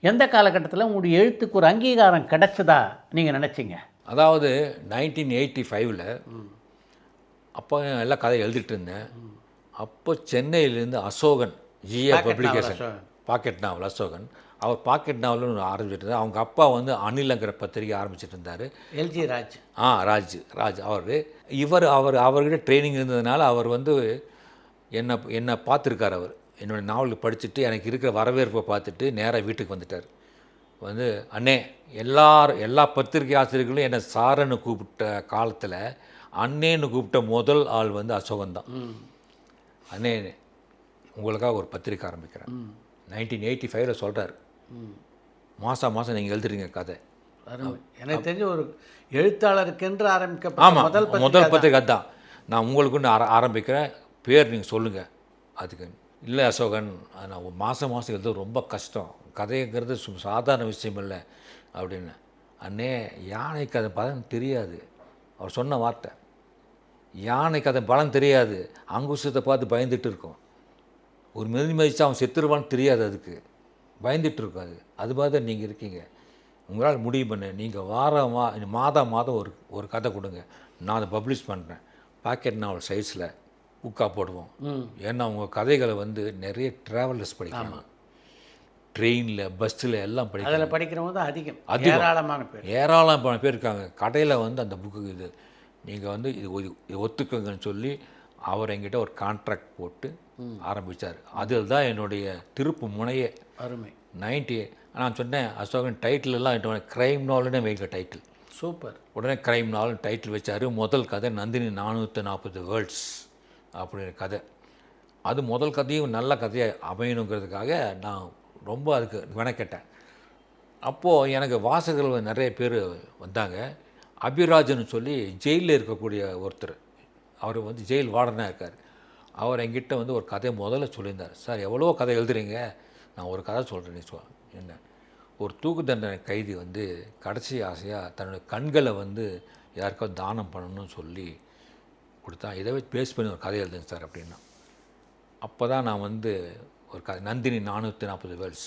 எந்த காலகட்டத்தில் உங்களுடைய எழுத்துக்கு ஒரு அங்கீகாரம் கிடைச்சதா நீங்கள் நினச்சிங்க? அதாவது 1985ல் அப்போ எல்லாம் கதை எழுதிட்டு இருந்தேன். அப்போ சென்னையிலேருந்து அசோகன் ஜிஏ பப்ளிகேஷன் பாக்கெட் நாவல் அசோகன் அவர் பாக்கெட் நாவல்னு ஒன்று ஆரம்பிச்சுட்டு இருந்தார். அவங்க அப்பா வந்து அனிலங்கிற பத்திரிகை ஆரம்பிச்சிட்டு இருந்தார். எல்ஜி ராஜ். ராஜ் அவர்கிட்ட ட்ரைனிங் இருந்ததுனால அவர் வந்து என்னை பார்த்துருக்கார். அவர் என்னோடய நாவலுக்கு படிச்சுட்டு எனக்கு இருக்கிற வரவேற்பை பார்த்துட்டு நேராக வீட்டுக்கு வந்துட்டார். வந்து அண்ணே எல்லா பத்திரிகை ஆசிரியர்களும் என்னை சாரன்னு கூப்பிட்ட காலத்தில் அண்ணேன்னு கூப்பிட்ட முதல் ஆள் வந்து அசோகன் தான். அண்ணே உங்களுக்காக ஒரு பத்திரிக்கை ஆரம்பிக்கிறேன் 1985ல் சொல்கிறார். மாதம் நீங்கள் எழுதுறீங்க கதை. எனக்கு தெரிஞ்ச ஒரு எழுத்தாளருக்கென்று ஆரம்பிக்க ஆமாம் முதல் பத்திரிக்கை தான். நான் உங்களுக்குன்னு ஆரம்பிக்கிறேன், பேர் நீங்கள் சொல்லுங்கள். அதுக்கு இல்லை அசோகன், நான் மாதம் எழுத ரொம்ப கஷ்டம், கதைங்கிறது சாதாரண விஷயம் இல்லை அப்படின்னு. அண்ணே யானைக்கு அதன் பலன் தெரியாது. அவர் சொன்ன வார்த்தை, யானைக்கு அதன் பலன் தெரியாது, அங்குசத்தை பார்த்து பயந்துட்டு இருக்கோம். ஒரு மதிச்சா அவன் செத்துருவான்னு தெரியாது, அதுக்கு பயந்துட்டு இருக்கும். அது மாதிரி நீங்கள் இருக்கீங்க. உங்களால் முடிவு பண்ண நீங்கள் மாதம் ஒரு கதை கொடுங்க, நான் அதை பப்ளிஷ் பண்ணுறேன். பாக்கெட் நாவல் சைஸில் புக்காக போடுவோம். ஏன்னா உங்கள் கதைகளை வந்து நிறைய ட்ராவலர்ஸ் படிக்கலாம், ட்ரெயினில் பஸ்ஸில் எல்லாம் அதில் படிக்கிறவங்க தான் அதிகம் ஏராளமான பேர் இருக்காங்க. கடையில் வந்து அந்த புக்கு இது நீங்கள் வந்து இது ஒத்துக்கங்கன்னு சொல்லி அவர் என்கிட்ட ஒரு கான்ட்ராக்ட் போட்டு ஆரம்பித்தார். அதில் தான் என்னுடைய திருப்பு முனையே. அருமை. 90 நான் சொன்னேன் அசோகன் டைட்டிலெல்லாம் க்ரைம் நாவல்னே வைக்க டைட்டில். சூப்பர். உடனே க்ரைம் நாவல் டைட்டில் வச்சார். முதல் கதை நந்தினி 440 வேர்ல்ட்ஸ் அப்படிங்கிற கதை. அது முதல் கதையும் நல்ல கதையை அமையணுங்கிறதுக்காக நான் ரொம்ப அதுக்கு மெனக்கெட்டேன். அப்போது எனக்கு வாசகர்கள் நிறைய பேர் வந்தாங்க. அபிராஜன்னு சொல்லி ஜெயிலில் இருக்கக்கூடிய ஒருத்தர், அவர் வந்து ஜெயில் வார்டனாக இருக்கார். அவர் என்கிட்ட வந்து ஒரு கதையை முதல்ல சொல்லியிருந்தார். சார் எவ்வளோ கதை எழுதுறீங்க, நான் ஒரு கதை சொல்கிறேன். என்ன, ஒரு தூக்கு தண்டனை கைதி வந்து கடைசி ஆசையாக தன்னுடைய கண்களை வந்து யாருக்காவது தானம் பண்ணணும்னு சொல்லி கொடுத்தா, இதை வச்சு பேஸ் பண்ணி ஒரு கதை எழுதுங்க சார் அப்படின்னா. அப்போ தான் நான் வந்து ஒரு கதை நந்தினி 440 வேர்ல்ட்ஸ்